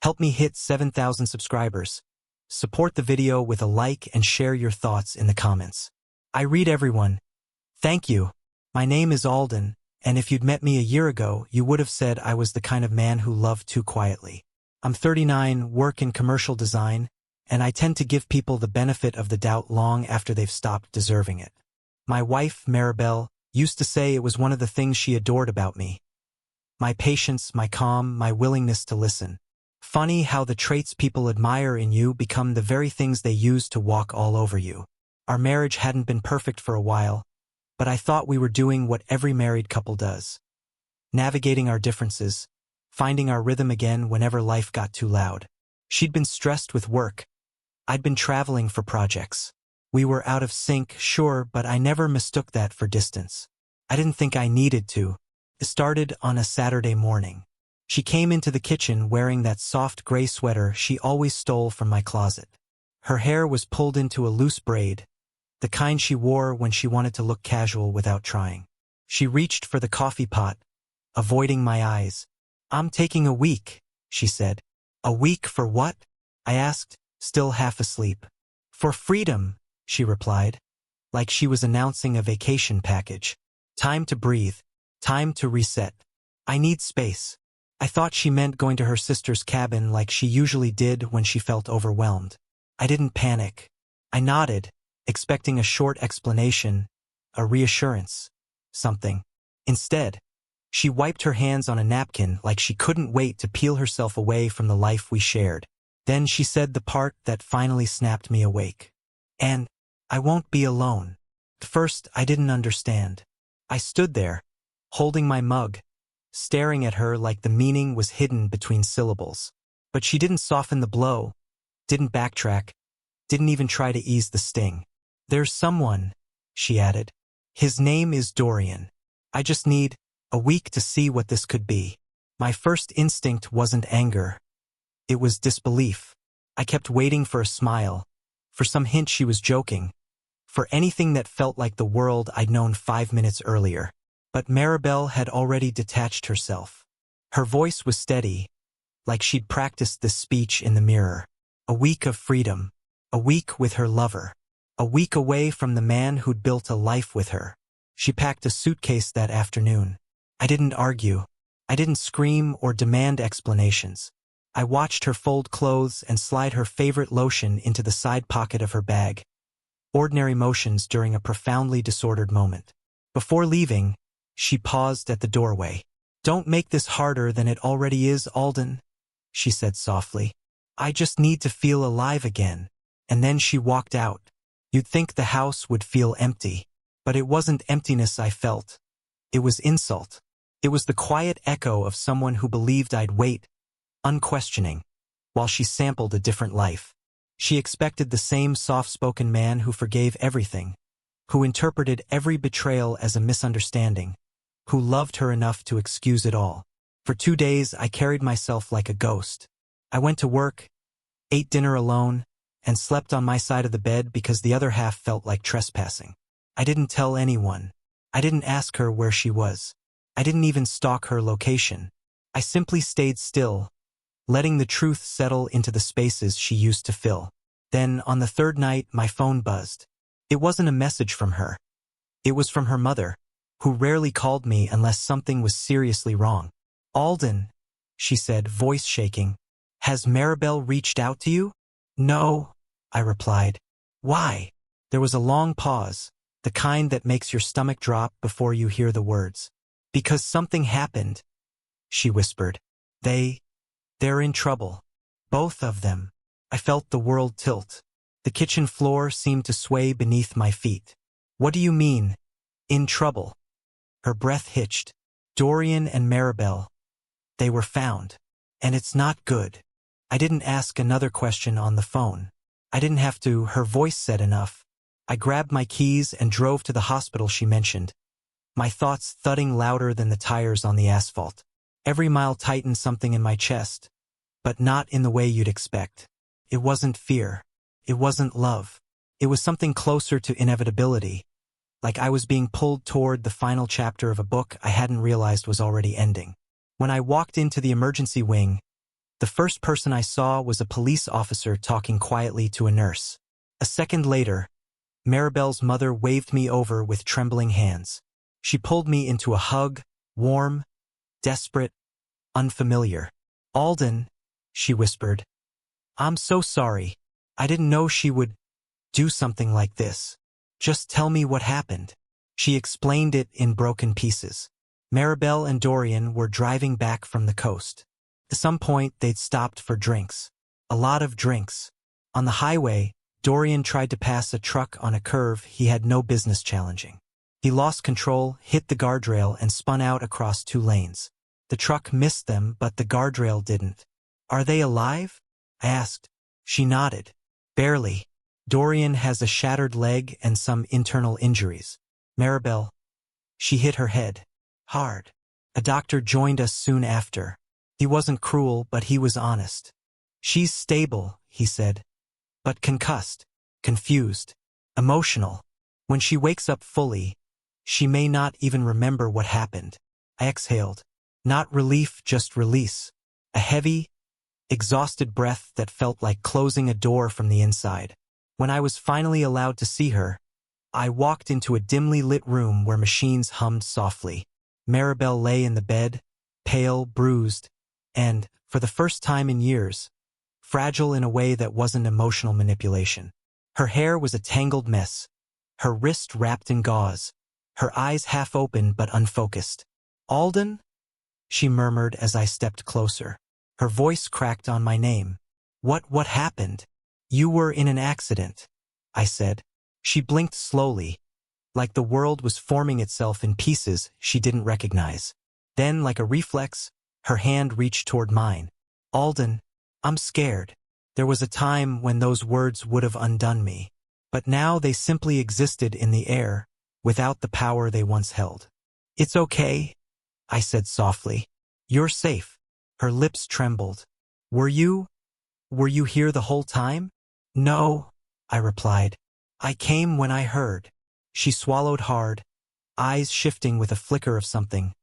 Help me hit 7,000 subscribers. Support the video with a like and share your thoughts in the comments. I read everyone. Thank you. My name is Alden, and if you'd met me a year ago, you would have said I was the kind of man who loved too quietly. I'm 39, work in commercial design, and I tend to give people the benefit of the doubt long after they've stopped deserving it. My wife, Maribel, used to say it was one of the things she adored about me. My patience, my calm, my willingness to listen. Funny how the traits people admire in you become the very things they use to walk all over you. Our marriage hadn't been perfect for a while, but I thought we were doing what every married couple does. Navigating our differences, finding our rhythm again whenever life got too loud. She'd been stressed with work. I'd been traveling for projects. We were out of sync, sure, but I never mistook that for distance. I didn't think I needed to. It started on a Saturday morning. She came into the kitchen wearing that soft gray sweater she always stole from my closet. Her hair was pulled into a loose braid, the kind she wore when she wanted to look casual without trying. She reached for the coffee pot, avoiding my eyes. "I'm taking a week," she said. "A week for what?" I asked, still half asleep. "For freedom," she replied, like she was announcing a vacation package. Time to breathe. Time to reset. I need space. I thought she meant going to her sister's cabin like she usually did when she felt overwhelmed. I didn't panic. I nodded, expecting a short explanation, a reassurance, something. Instead, she wiped her hands on a napkin like she couldn't wait to peel herself away from the life we shared. Then she said the part that finally snapped me awake. "And I won't be alone." At first, I didn't understand. I stood there, holding my mug, staring at her like the meaning was hidden between syllables. But she didn't soften the blow, didn't backtrack, didn't even try to ease the sting. "There's someone," she added. "His name is Dorian. I just need a week to see what this could be." My first instinct wasn't anger. It was disbelief. I kept waiting for a smile, for some hint she was joking, for anything that felt like the world I'd known 5 minutes earlier. But Maribel had already detached herself. Her voice was steady, like she'd practiced this speech in the mirror. A week of freedom. A week with her lover. A week away from the man who'd built a life with her. She packed a suitcase that afternoon. I didn't argue. I didn't scream or demand explanations. I watched her fold clothes and slide her favorite lotion into the side pocket of her bag. Ordinary motions during a profoundly disordered moment. Before leaving, she paused at the doorway. "Don't make this harder than it already is, Alden," she said softly. "I just need to feel alive again." And then she walked out. You'd think the house would feel empty. But it wasn't emptiness I felt. It was insult. It was the quiet echo of someone who believed I'd wait, unquestioning, while she sampled a different life. She expected the same soft-spoken man who forgave everything, who interpreted every betrayal as a misunderstanding, who loved her enough to excuse it all. For 2 days, I carried myself like a ghost. I went to work, ate dinner alone, and slept on my side of the bed because the other half felt like trespassing. I didn't tell anyone. I didn't ask her where she was. I didn't even stalk her location. I simply stayed still, letting the truth settle into the spaces she used to fill. Then, on the third night, my phone buzzed. It wasn't a message from her. It was from her mother, who rarely called me unless something was seriously wrong. "Alden," she said, voice shaking, "has Maribel reached out to you?" "No," I replied. "Why?" There was a long pause, the kind that makes your stomach drop before you hear the words. "Because something happened," she whispered. They're in trouble. Both of them." I felt the world tilt. The kitchen floor seemed to sway beneath my feet. "What do you mean, in trouble?" Her breath hitched. "Dorian and Maribel. They were found. And it's not good." I didn't ask another question on the phone. I didn't have to. Her voice said enough. I grabbed my keys and drove to the hospital she mentioned, my thoughts thudding louder than the tires on the asphalt. Every mile tightened something in my chest, but not in the way you'd expect. It wasn't fear. It wasn't love. It was something closer to inevitability, like I was being pulled toward the final chapter of a book I hadn't realized was already ending. When I walked into the emergency wing, The first person I saw was a police officer talking quietly to a nurse. A second later, Maribel's mother waved me over with trembling hands. She pulled me into a hug, warm, desperate, unfamiliar. "Alden," she whispered. "I'm so sorry. I didn't know she would do something like this. Just tell me what happened." She explained it in broken pieces. Maribel and Dorian were driving back from the coast. At some point, they'd stopped for drinks. A lot of drinks. On the highway, Dorian tried to pass a truck on a curve he had no business challenging. He lost control, hit the guardrail, and spun out across 2 lanes. The truck missed them, but the guardrail didn't. "Are they alive?" I asked. She nodded. "Barely. Dorian has a shattered leg and some internal injuries. Maribel, she hit her head. Hard." A doctor joined us soon after. He wasn't cruel, but he was honest. "She's stable," he said, "but concussed, confused, emotional. When she wakes up fully, she may not even remember what happened." I exhaled. Not relief, just release. A heavy, exhausted breath that felt like closing a door from the inside. When I was finally allowed to see her, I walked into a dimly lit room where machines hummed softly. Maribel lay in the bed, pale, bruised, and, for the first time in years, fragile in a way that wasn't emotional manipulation. Her hair was a tangled mess, her wrist wrapped in gauze, her eyes half open but unfocused. "Alden?" she murmured as I stepped closer. Her voice cracked on my name. What happened?" "You were in an accident," I said. She blinked slowly, like the world was forming itself in pieces she didn't recognize. Then, like a reflex, her hand reached toward mine. "Alden, I'm scared." There was a time when those words would have undone me, but now they simply existed in the air, without the power they once held. "It's okay," I said softly. "You're safe." Her lips trembled. Were you here the whole time?" "No," I replied. "I came when I heard." She swallowed hard, eyes shifting with a flicker of something.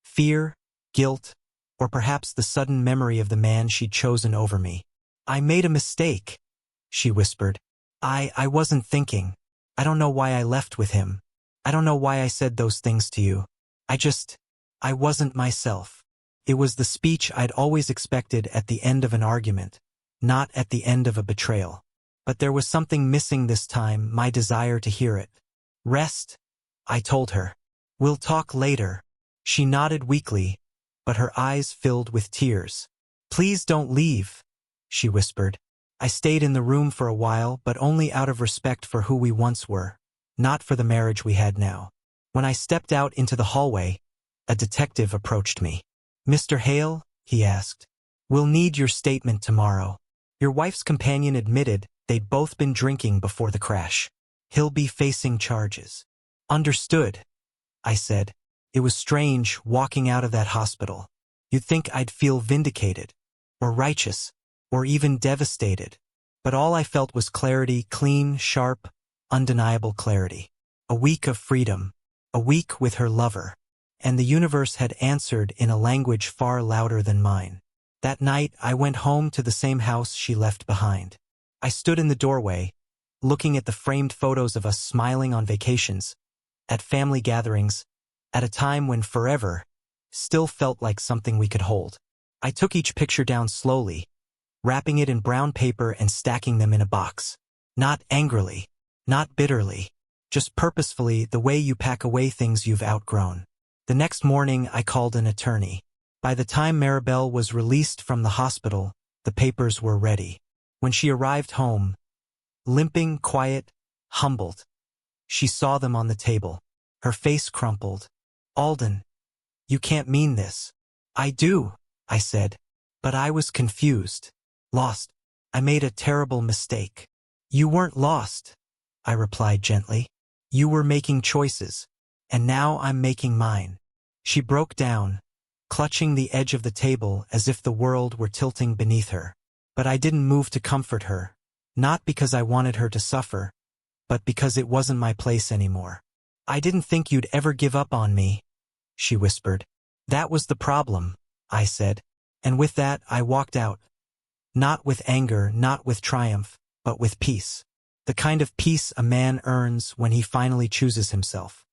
Fear, guilt, or perhaps the sudden memory of the man she'd chosen over me. "I made a mistake," she whispered. I wasn't thinking. I don't know why I left with him. I don't know why I said those things to you. I wasn't myself." It was the speech I'd always expected at the end of an argument, not at the end of a betrayal. But there was something missing this time, my desire to hear it. "Rest," I told her. "We'll talk later." She nodded weakly, but her eyes filled with tears. "Please don't leave," she whispered. I stayed in the room for a while, but only out of respect for who we once were, not for the marriage we had now. When I stepped out into the hallway, a detective approached me. "Mr. Hale," he asked, "we'll need your statement tomorrow. Your wife's companion admitted they'd both been drinking before the crash. He'll be facing charges." "Understood," I said. It was strange walking out of that hospital. You'd think I'd feel vindicated, or righteous, or even devastated. But all I felt was clarity, clean, sharp, undeniable clarity. A week of freedom, a week with her lover. And the universe had answered in a language far louder than mine. That night, I went home to the same house she left behind. I stood in the doorway, looking at the framed photos of us smiling on vacations, at family gatherings, at a time when forever still felt like something we could hold. I took each picture down slowly, wrapping it in brown paper and stacking them in a box. Not angrily, not bitterly, just purposefully, the way you pack away things you've outgrown. The next morning, I called an attorney. By the time Maribel was released from the hospital, the papers were ready. When she arrived home, limping, quiet, humbled, she saw them on the table. Her face crumpled. "Alden, you can't mean this." "I do," I said, "but I was confused. Lost. I made a terrible mistake." "You weren't lost," I replied gently. "You were making choices, and now I'm making mine." She broke down, clutching the edge of the table as if the world were tilting beneath her. But I didn't move to comfort her, not because I wanted her to suffer, but because it wasn't my place anymore. "I didn't think you'd ever give up on me," she whispered. "That was the problem," I said. And with that, I walked out. Not with anger, not with triumph, but with peace. The kind of peace a man earns when he finally chooses himself.